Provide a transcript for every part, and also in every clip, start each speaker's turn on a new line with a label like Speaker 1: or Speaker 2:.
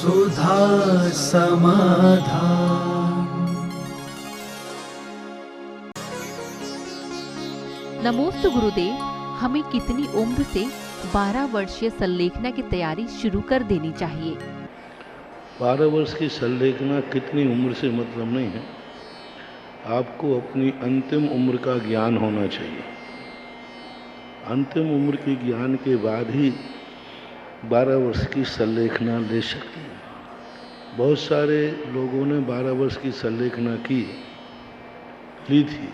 Speaker 1: सुधा समाधान।
Speaker 2: नमोस्तु गुरुदेव, हमें कितनी उम्र से 12 वर्षीय संलेखना की तैयारी शुरू कर देनी चाहिए?
Speaker 3: 12 वर्ष की संलेखना कितनी उम्र से मतलब नहीं है। आपको अपनी अंतिम उम्र का ज्ञान होना चाहिए। अंतिम उम्र के ज्ञान के बाद ही 12 वर्ष की संलेखना ले सकते हैं। बहुत सारे लोगों ने 12 वर्ष की संलेखना ली थी,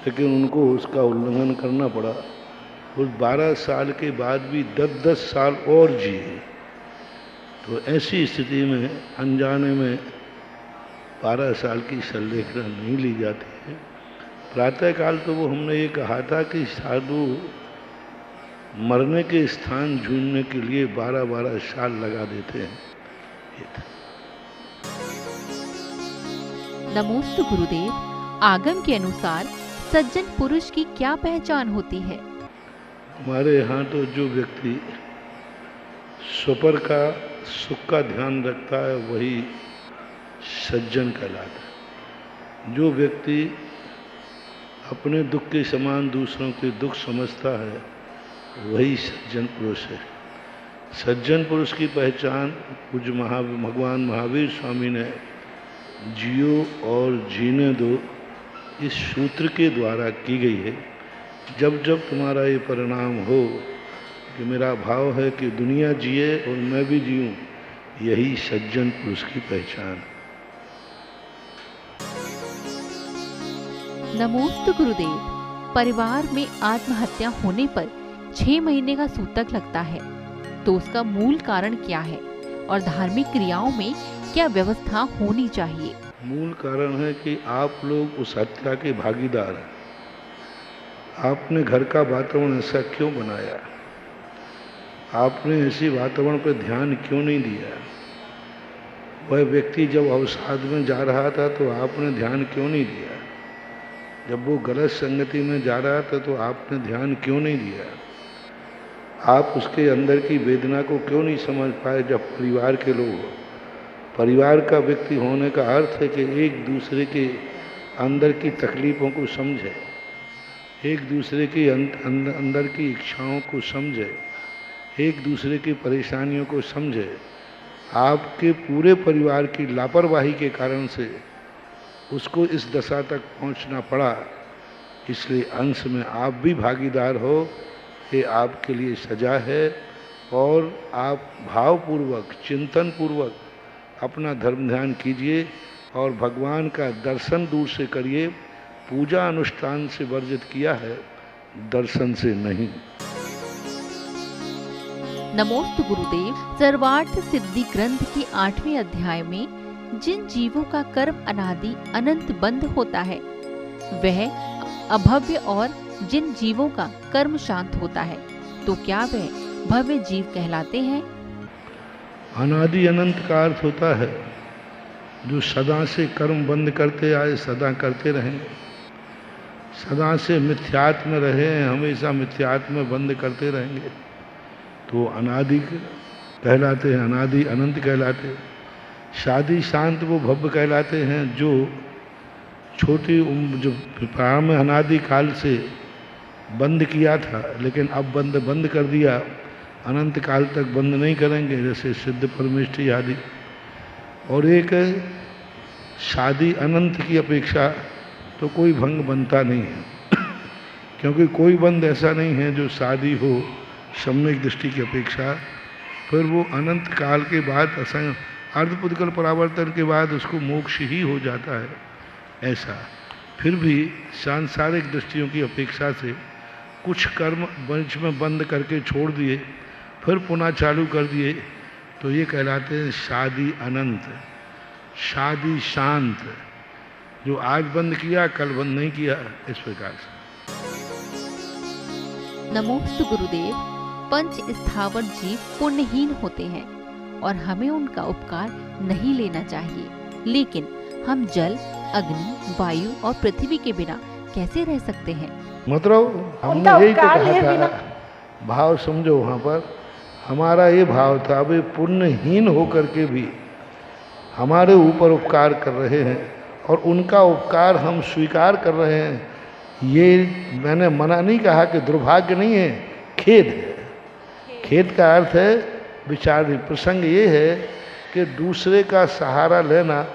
Speaker 3: लेकिन उनको उसका उल्लंघन करना पड़ा। उस 12 साल के बाद भी 10-10 साल और जिए। तो ऐसी स्थिति में अनजाने में 12 साल की संलेखना नहीं ली जाती है। प्रातःकाल तो वो हमने ये कहा था कि साधु मरने के स्थान ढूंढने के लिए 12-12 साल लगा देते हैं। ये था।
Speaker 2: नमोस्तु गुरुदेव, आगम के अनुसार सज्जन पुरुष की क्या पहचान होती है?
Speaker 3: हमारे यहाँ तो जो व्यक्ति स्वपर का सुख का ध्यान रखता है वही सज्जन कहलाता है। जो व्यक्ति अपने दुख के समान दूसरों के दुख समझता है वही सज्जन पुरुष है। सज्जन पुरुष की पहचान पूज्य भगवान महावीर स्वामी ने जियो और जीने दो इस सूत्र के द्वारा की गई है। जब जब तुम्हारा ये परिणाम हो कि मेरा भाव है कि दुनिया जिए और मैं भी जीऊं, यही सज्जन पुरुष की पहचान।
Speaker 2: नमोस्तु गुरुदेव, परिवार में आत्महत्या होने पर 6 महीने का सूतक लगता है, तो उसका मूल कारण क्या है और धार्मिक क्रियाओं में क्या व्यवस्था होनी चाहिए?
Speaker 3: मूल कारण है कि आप लोग उस हत्या के भागीदार हैं। आपने घर का वातावरण ऐसा क्यों बनाया? आपने ऐसी वातावरण पर ध्यान क्यों नहीं दिया? वह व्यक्ति जब अवसाद में जा रहा था तो आपने ध्यान क्यों नहीं दिया? जब वो गलत संगति में जा रहा था तो आपने ध्यान क्यों नहीं दिया? आप उसके अंदर की वेदना को क्यों नहीं समझ पाए? जब परिवार के लोग, परिवार का व्यक्ति होने का अर्थ है कि एक दूसरे के अंदर की तकलीफ़ों को समझे, एक दूसरे के अंदर की इच्छाओं को समझे, एक दूसरे की परेशानियों को समझे। आपके पूरे परिवार की लापरवाही के कारण से उसको इस दशा तक पहुंचना पड़ा, इसलिए अंश में आप भी भागीदार हो। ये आपके लिए सजा है और आप भावपूर्वक, चिंतन पूर्वक अपना धर्म ध्यान कीजिए और भगवान का दर्शन दूर से करिए। पूजा अनुष्ठान से वर्जित किया है, दर्शन से नहीं।
Speaker 2: नमोस्तु गुरुदेव, सर्वार्थ सिद्धि ग्रंथ के 8वें अध्याय में जिन जीवों का कर्म अनादि अनंत बंध होता है वह अभव्य, और जिन जीवों का कर्म शांत होता है तो क्या वह भव्य जीव कहलाते हैं?
Speaker 3: अनादि अनंत का अर्थ होता है जो सदा से कर्म बंद करते आए, सदा करते रहेंगे। सदा से मिथ्यात्व में रहे, हमेशा मिथ्यात्व में बंद करते रहेंगे, तो अनादि कहलाते हैं, अनादि अनंत कहलाते हैं। शादी शांत वो भव्य कहलाते हैं जो छोटी उम्र, जो प्रारंभ में अनादि काल से बंद किया था लेकिन अब बंद कर दिया, अनंत काल तक बंद नहीं करेंगे, जैसे सिद्ध परमेष्ठी आदि। और एक शादी अनंत की अपेक्षा तो कोई भंग बनता नहीं है क्योंकि कोई बंद ऐसा नहीं है जो शादी हो सम्यक दृष्टि की अपेक्षा, फिर वो अनंत काल के बाद असंग अर्धपुद्गल परावर्तन के बाद उसको मोक्ष ही हो जाता है। ऐसा फिर भी सांसारिक दृष्टियों की अपेक्षा से कुछ कर्म वंश में बंद करके छोड़ दिए फिर पुनः चालू कर दिए, तो ये कहलाते हैं शादी अनंत, शादी शांत। जो आज बंद किया कल बंद नहीं किया, इस प्रकार से।
Speaker 2: नमोस्तु गुरुदेव, पंच स्थावर जीव पुण्यहीन होते हैं और हमें उनका उपकार नहीं लेना चाहिए, लेकिन हम जल, अग्नि, वायु और पृथ्वी के बिना कैसे रह सकते हैं?
Speaker 3: मतलब हमने यही तो कहा था, भाव समझो। वहाँ पर हमारा ये भाव था, वे पुण्यहीन होकर के भी हमारे ऊपर उपकार कर रहे हैं और उनका उपकार हम स्वीकार कर रहे हैं। ये मैंने मना नहीं कहा कि दुर्भाग्य नहीं है, खेद है। खेद का अर्थ है विचार। प्रसंग ये है कि दूसरे का सहारा लेना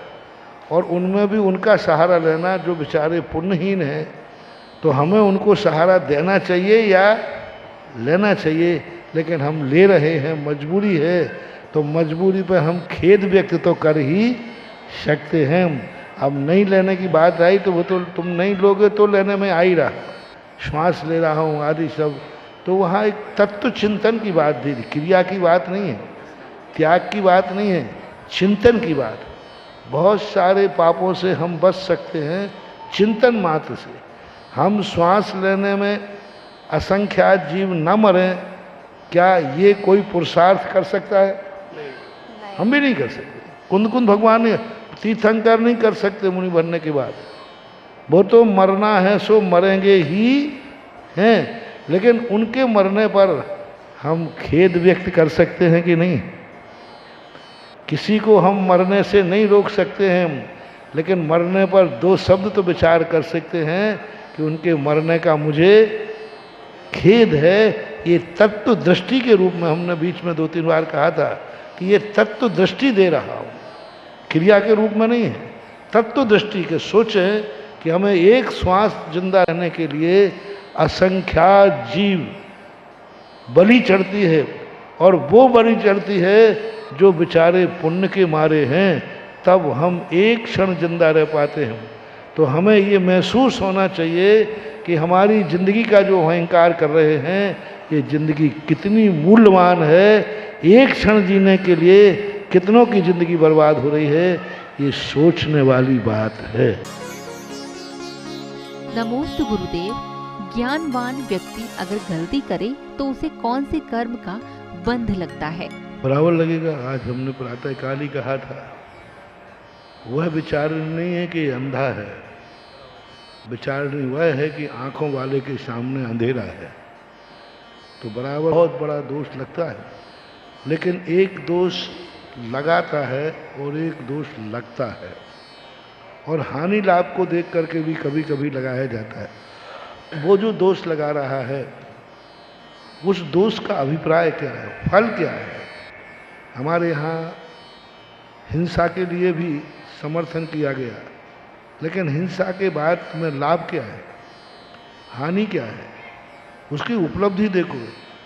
Speaker 3: और उनमें भी उनका सहारा लेना जो बेचारे पुण्यहीन हैं, तो हमें उनको सहारा देना चाहिए या लेना चाहिए, लेकिन हम ले रहे हैं, मजबूरी है, तो मजबूरी पर हम खेद व्यक्त तो कर ही सकते हैं। अब नहीं लेने की बात आई तो वो तो तुम नहीं लोगे तो लेने में आ ही रहा, श्वास ले रहा हूँ आदि सब, तो वहाँ एक तत्व चिंतन की बात थी, क्रिया की बात नहीं है, त्याग की बात नहीं है, चिंतन की बात। बहुत सारे पापों से हम बच सकते हैं चिंतन मात्र से। हम श्वास लेने में असंख्यात जीव न मरें, क्या ये कोई पुरुषार्थ कर सकता है? हम भी नहीं कर सकते। कुंद भगवान ने, तीर्थंकर नहीं कर सकते मुनि बनने के बाद। वो तो मरना है सो मरेंगे ही हैं, लेकिन उनके मरने पर हम खेद व्यक्त कर सकते हैं कि नहीं? किसी को हम मरने से नहीं रोक सकते हैं, लेकिन मरने पर दो शब्द तो विचार कर सकते हैं कि उनके मरने का मुझे खेद है। ये तत्व दृष्टि के रूप में हमने बीच में 2-3 बार कहा था कि ये तत्व दृष्टि दे रहा हूँ, क्रिया के रूप में नहीं है, तत्व दृष्टि के। सोचें कि हमें एक श्वास जिंदा रहने के लिए असंख्यात जीव बलि चढ़ती है, और वो बलि चढ़ती है जो बेचारे पुण्य के मारे हैं, तब हम एक क्षण जिंदा रह पाते हैं। तो हमें ये महसूस होना चाहिए कि हमारी ज़िंदगी का जो अहंकार कर रहे हैं, ये ज़िंदगी कितनी मूल्यवान है। एक क्षण जीने के लिए कितनों की ज़िंदगी बर्बाद हो रही है, ये सोचने वाली बात है।
Speaker 2: नमोस्तु गुरुदेव। ज्ञानवान व्यक्ति अगर गलती करे तो उसे कौन से कर्म का बंध लगता है?
Speaker 3: बराबर लगेगा। आज हमने प्रातः काल ही कहा था, वह विचार नहीं है कि अंधा है, विचार नहीं वह है कि आंखों वाले के सामने अंधेरा है। तो बराबर बहुत बड़ा दोष लगता है, लेकिन एक दोष लगाता है और एक दोष लगता है, और हानि लाभ को देख करके भी कभी कभी लगाया जाता है। वो जो दोष लगा रहा है, उस दोष का अभिप्राय क्या है, फल क्या है? हमारे यहाँ हिंसा के लिए भी समर्थन किया गया, लेकिन हिंसा के बाद में लाभ क्या है, हानि क्या है? उसकी उपलब्धि देखो।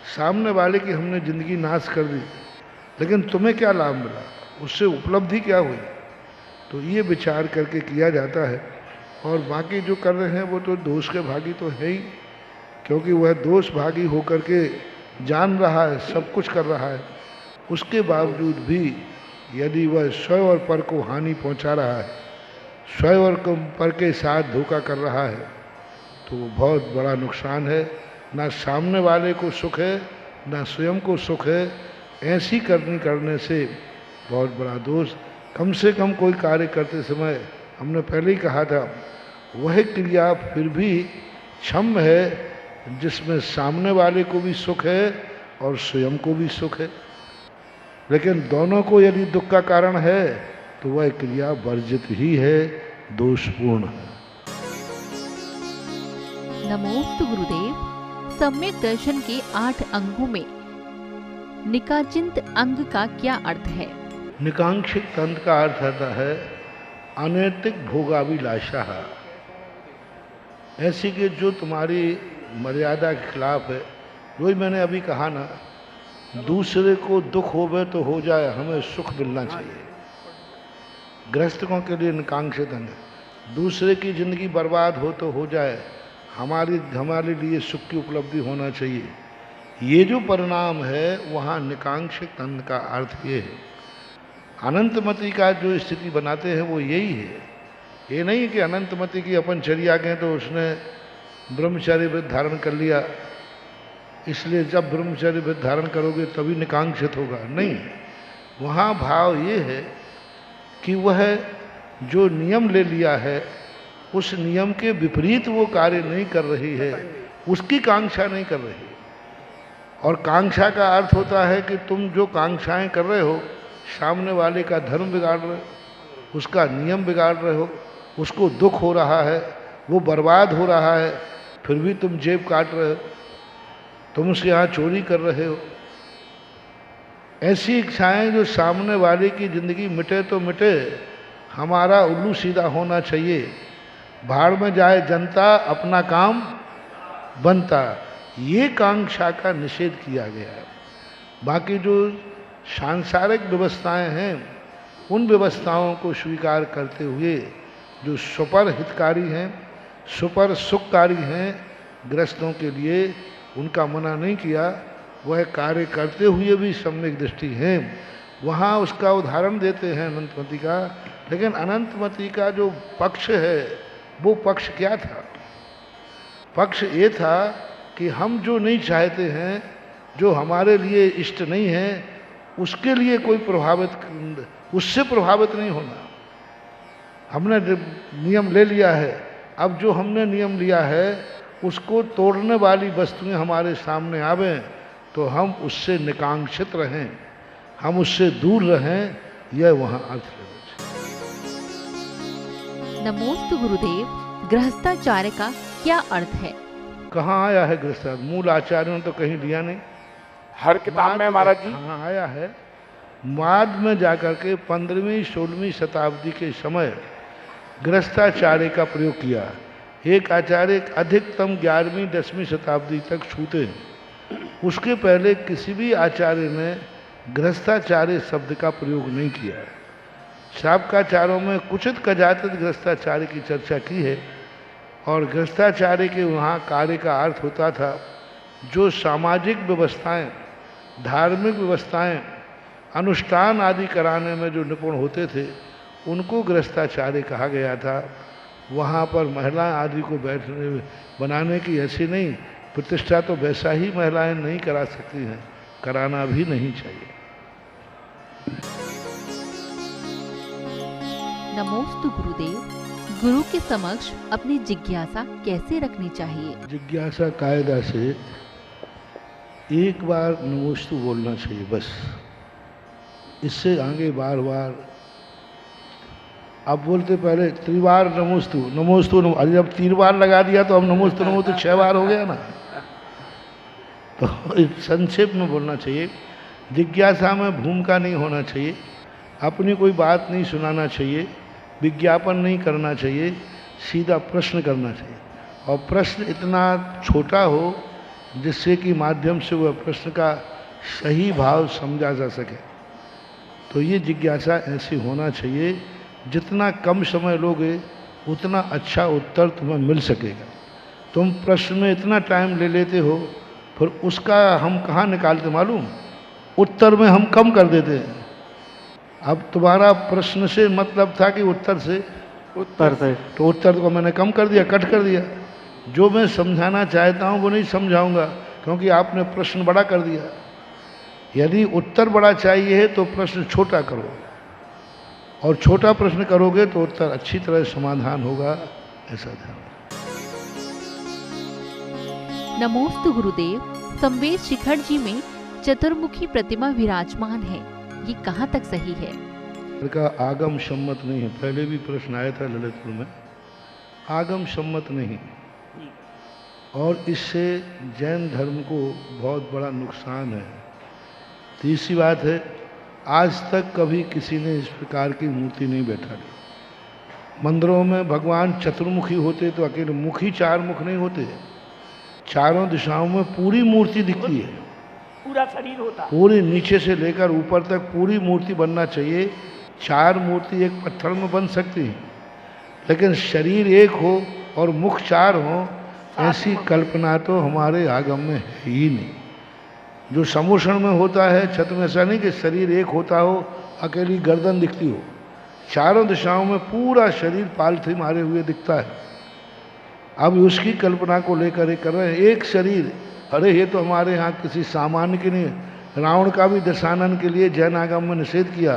Speaker 3: सामने वाले की हमने जिंदगी नाश कर दी, लेकिन तुम्हें क्या लाभ मिला, उससे उपलब्धि क्या हुई? तो ये विचार करके किया जाता है। और बाकी जो कर रहे हैं वो तो दोष के भागी तो है ही, क्योंकि वह दोष भागी होकर के जान रहा है, सब कुछ कर रहा है, उसके बावजूद भी यदि वह स्वयं और पर को हानि पहुंचा रहा है, स्वयं और पर के साथ धोखा कर रहा है, तो वो बहुत बड़ा नुकसान है। ना सामने वाले को सुख है, ना स्वयं को सुख है। ऐसी करने से बहुत बड़ा दोष। कम से कम कोई कार्य करते समय हमने पहले ही कहा था, वह क्रिया फिर भी क्षम्य है जिसमें सामने वाले को भी सुख है और स्वयं को भी सुख है। लेकिन दोनों को यदि दुख का कारण है तो वह क्रिया वर्जित ही है, दोषपूर्ण है।
Speaker 2: नमोस्तु गुरुदेव। सम्यक दर्शन के 8 अंगों में निकाचिंत अंग का क्या अर्थ है?
Speaker 3: निकांक्षित तंत्र का अर्थ आता है अनैतिक भोगाभिलाषा, ऐसी कि जो तुम्हारी मर्यादा के खिलाफ है। वही मैंने अभी कहा ना, दूसरे को दुख होवे तो हो जाए, हमें सुख मिलना चाहिए। गृहस्थों के लिए निकांक्षित अंग, दूसरे की जिंदगी बर्बाद हो तो हो जाए, हमारे लिए सुख की उपलब्धि होना चाहिए। ये जो परिणाम है वहाँ निकांक्षित अंग का अर्थ ये है। अनंतमति का जो स्थिति बनाते हैं वो यही है। ये नहीं कि अनंतमति की अपन चली आ गए तो उसने ब्रह्मचर्य व्रत धारण कर लिया, इसलिए जब ब्रह्मचर्य व्रत धारण करोगे तभी निकांक्षित होगा। नहीं, वहाँ भाव ये है कि वह जो नियम ले लिया है उस नियम के विपरीत वो कार्य नहीं कर रही है, उसकी कांक्षा नहीं कर रही। और कांक्षा का अर्थ होता है कि तुम जो कांक्षाएं कर रहे हो, सामने वाले का धर्म बिगाड़ रहे हो, उसका नियम बिगाड़ रहे हो, उसको दुख हो रहा है, वो बर्बाद हो रहा है, फिर भी तुम जेब काट रहे हो, तुम उसके यहाँ चोरी कर रहे हो। ऐसी इच्छाएं जो सामने वाले की ज़िंदगी मिटे तो मिटे, हमारा उल्लू सीधा होना चाहिए। भाड़ में जाए जनता, अपना काम बनता, ये कांक्षा का निषेध किया गया है। बाकी जो सांसारिक व्यवस्थाएं हैं, उन व्यवस्थाओं को स्वीकार करते हुए जो सुपर हितकारी हैं, सुपर सुखकारी हैं गृहस्थों के लिए, उनका मना नहीं किया। वह कार्य करते हुए भी सम्यक दृष्टि हैं। वहाँ उसका उदाहरण देते हैं अनंतमती का। लेकिन अनंतमती का जो पक्ष है, वो पक्ष क्या था? पक्ष ये था कि हम जो नहीं चाहते हैं, जो हमारे लिए इष्ट नहीं है, उसके लिए कोई उससे प्रभावित नहीं होना। हमने नियम ले लिया है, अब जो हमने नियम लिया है उसको तोड़ने वाली वस्तुएं हमारे सामने आवें तो हम उससे निकांक्षित रहें, हम उससे दूर रहें, यह वहाँ अर्थ है।
Speaker 2: नमोस्तु गुरुदेव, गृहस्थाचार्य का क्या अर्थ है?
Speaker 3: कहाँ आया है गृहस्थ? मूल आचार्यों ने तो कहीं लिया नहीं।
Speaker 4: हर किताब में महाराज जी।
Speaker 3: हाँ आया है। माद में जाकर के 15वीं 16वीं शताब्दी के समय गृहस्थाचार्य का प्रयोग किया। एक आचार्य अधिकतम 11वीं 10वीं शताब्दी तक छूते हैं। उसके पहले किसी भी आचार्य ने गृहस्थाचार्य शब्द का प्रयोग नहीं किया। शाब्काचार्यों में कुचित कदाचित गृहस्थाचार्य की चर्चा की है। और गृहस्थाचार्य के वहाँ कार्य का अर्थ होता था जो सामाजिक व्यवस्थाएं, धार्मिक व्यवस्थाएं, अनुष्ठान आदि कराने में जो निपुण होते थे, उनको गृहस्थाचार्य कहा गया था। वहाँ पर महिला आदि को बैठने बनाने की ऐसी नहीं प्रतिष्ठा, तो वैसा ही महिलाएं नहीं करा सकती हैं, कराना भी नहीं चाहिए।
Speaker 2: नमोस्तु गुरुदेव, गुरु के समक्ष अपनी जिज्ञासा कैसे रखनी चाहिए?
Speaker 3: जिज्ञासा कायदा से एक बार नमोस्तु बोलना चाहिए बस। इससे आगे बार बार आप बोलते पहले त्रिबार नमोस्तु नमोस्तु अरे जब 3 बार लगा दिया तो अब नमोस्तु नमोस्तु 6 बार हो गया ना। तो संक्षेप में बोलना चाहिए। जिज्ञासा में भूमिका नहीं होना चाहिए, अपनी कोई बात नहीं सुनाना चाहिए, विज्ञापन नहीं करना चाहिए, सीधा प्रश्न करना चाहिए। और प्रश्न इतना छोटा हो जिससे कि माध्यम से वह प्रश्न का सही भाव समझा जा सके। तो ये जिज्ञासा ऐसी होना चाहिए, जितना कम समय लोगे उतना अच्छा उत्तर तुम्हें मिल सकेगा। तुम प्रश्न में इतना टाइम ले लेते हो, फिर उसका हम कहाँ निकालते मालूम? उत्तर में हम कम कर देते हैं। अब तुम्हारा प्रश्न से मतलब था कि उत्तर से, तो उत्तर को मैंने कम कर दिया, कट कर दिया। जो मैं समझाना चाहता हूँ वो नहीं समझाऊंगा, क्योंकि आपने प्रश्न बड़ा कर दिया। यदि उत्तर बड़ा चाहिए है तो प्रश्न छोटा करो, और छोटा प्रश्न करोगे तो उत्तर अच्छी तरह समाधान होगा, ऐसा ध्यान।
Speaker 2: नमोस्तु गुरुदेव, संवेद शिखर जी में चतुर्मुखी प्रतिमा विराजमान है, ये कहाँ तक सही है?
Speaker 3: का आगम सम्मत नहीं है। पहले भी प्रश्न आया था ललितपुर में, आगम सम्मत नहीं, और इससे जैन धर्म को बहुत बड़ा नुकसान है। तीसरी बात है, आज तक कभी किसी ने इस प्रकार की मूर्ति नहीं बैठा ली। मंदिरों में भगवान चतुर्मुखी होते तो अकेले मुखी 4 मुख नहीं होते, चारों दिशाओं में पूरी मूर्ति दिखती है,
Speaker 4: पूरा शरीर होता,
Speaker 3: पूरी नीचे से लेकर ऊपर तक पूरी मूर्ति बनना चाहिए। 4 मूर्ति एक पत्थर में बन सकती है, लेकिन शरीर एक हो और मुख 4 हो, ऐसी कल्पना तो हमारे आगम में है ही नहीं। जो समोषण में होता है छत में, ऐसा नहीं कि शरीर एक होता हो, अकेली गर्दन दिखती हो, चारों दिशाओं में पूरा शरीर पालथी मारे हुए दिखता है। अब उसकी कल्पना को लेकर ये कर रहे हैं, एक शरीर। अरे ये तो हमारे यहाँ किसी सामान्य के नहीं, रावण का भी दशानन के लिए जैन आगम में निषेध किया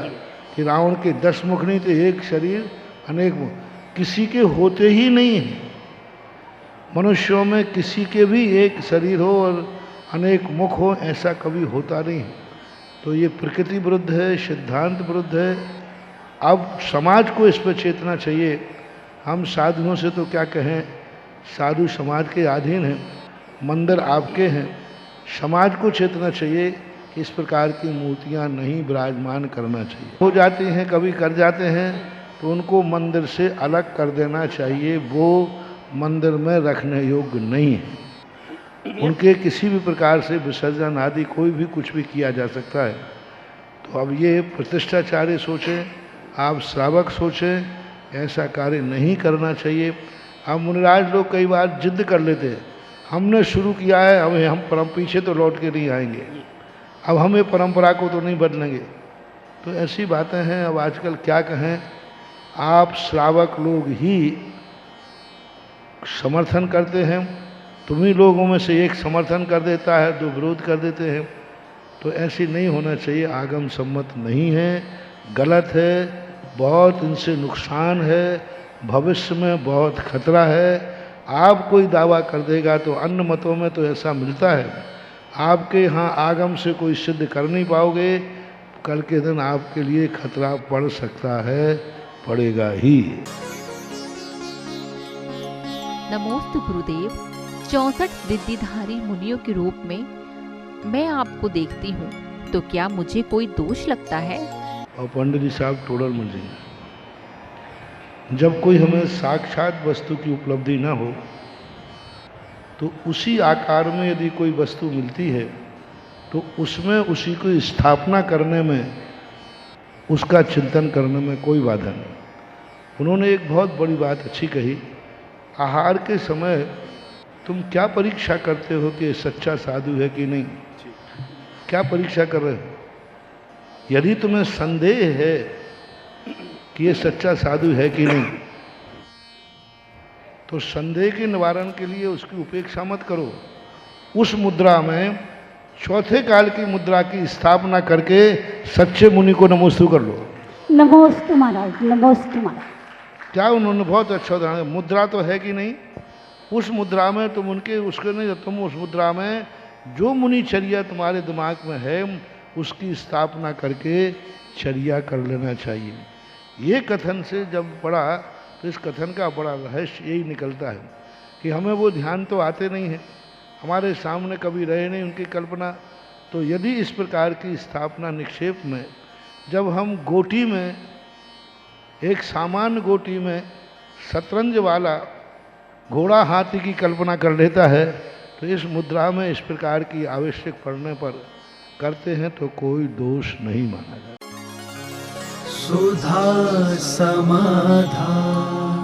Speaker 3: कि रावण के 10 मुख नहीं थे, एक शरीर अनेक मुख, किसी के होते ही नहीं है। मनुष्यों में किसी के भी एक शरीर हो और अनेक मुख हो, ऐसा कभी होता नहीं। तो ये प्रकृति विरुद्ध है, सिद्धांत विरुद्ध है। अब समाज को इस पर चेतना चाहिए। हम साधुओं से तो क्या कहें, साधु समाज के अधीन हैं, मंदिर आपके हैं। समाज को चेतना चाहिए कि इस प्रकार की मूर्तियां नहीं विराजमान करना चाहिए। हो जाती हैं, कभी कर जाते हैं, तो उनको मंदिर से अलग कर देना चाहिए। वो मंदिर में रखने योग्य नहीं है। उनके किसी भी प्रकार से विसर्जन आदि कोई भी कुछ भी किया जा सकता है। तो अब ये प्रतिष्ठाचार्य सोचें, आप श्रावक सोचें, ऐसा कार्य नहीं करना चाहिए। अब मुनिराज लोग कई बार जिद कर लेते हैं, हमने शुरू किया है, हम परम पीछे तो लौट के नहीं आएंगे, अब हमें परंपरा को तो नहीं बदलेंगे। तो ऐसी बातें हैं। अब आजकल क्या कहें, आप श्रावक लोग ही समर्थन करते हैं, तुम्ही लोगों में से एक समर्थन कर देता है, दो विरोध कर देते हैं। तो ऐसी नहीं होना चाहिए, आगम सम्मत नहीं है, गलत है, बहुत इनसे नुकसान है, भविष्य में बहुत खतरा है। आप कोई दावा कर देगा तो अन्य मतों में तो ऐसा मिलता है, आपके यहाँ आगम से कोई सिद्ध कर नहीं पाओगे, कल के दिन आपके लिए खतरा पड़ सकता है, पड़ेगा ही।
Speaker 2: नमोस्तु गुरुदेव। 64 सिद्धिधारी मुनियों के रूप में मैं आपको देखती हूँ, तो क्या मुझे कोई दोष लगता है?
Speaker 3: और पंडित जी साहब टोडर मिल जाएंगे। जब कोई हमें साक्षात वस्तु की उपलब्धि ना हो, तो उसी आकार में यदि कोई वस्तु मिलती है, तो उसमें उसी को स्थापना करने में, उसका चिंतन करने में कोई बाधा नहीं। उन्होंने एक बहुत बड़ी बात अच्छी कही, आहार के समय तुम क्या परीक्षा करते हो कि सच्चा साधु है कि नहीं? क्या परीक्षा कर रहे हो? यदि तुम्हें संदेह है कि ये सच्चा साधु है कि नहीं, तो संदेह के निवारण के लिए उसकी उपेक्षा मत करो। उस मुद्रा में चौथे काल की मुद्रा की स्थापना करके सच्चे मुनि को नमोस्तु कर लो।
Speaker 5: नमोस्तु महाराज, नमोस्तु महाराज।
Speaker 3: क्या उन्होंने बहुत अच्छा उदाहरण, मुद्रा तो है कि नहीं, उस मुद्रा में तुम उनके उसके नहीं, तुम उस मुद्रा में जो मुनिचर्या तुम्हारे दिमाग में है उसकी स्थापना करके चर्या कर लेना चाहिए। ये कथन से जब पढ़ा तो इस कथन का बड़ा रहस्य यही निकलता है कि हमें वो ध्यान तो आते नहीं है, हमारे सामने कभी रहे नहीं उनकी कल्पना। तो यदि इस प्रकार की स्थापना निक्षेप में, जब हम गोटी में, एक सामान्य गोटी में शतरंज वाला घोड़ा हाथी की कल्पना कर लेता है, तो इस मुद्रा में इस प्रकार की आवश्यक पड़ने पर करते हैं तो कोई दोष नहीं माना जाता।
Speaker 1: सुधा समाधान।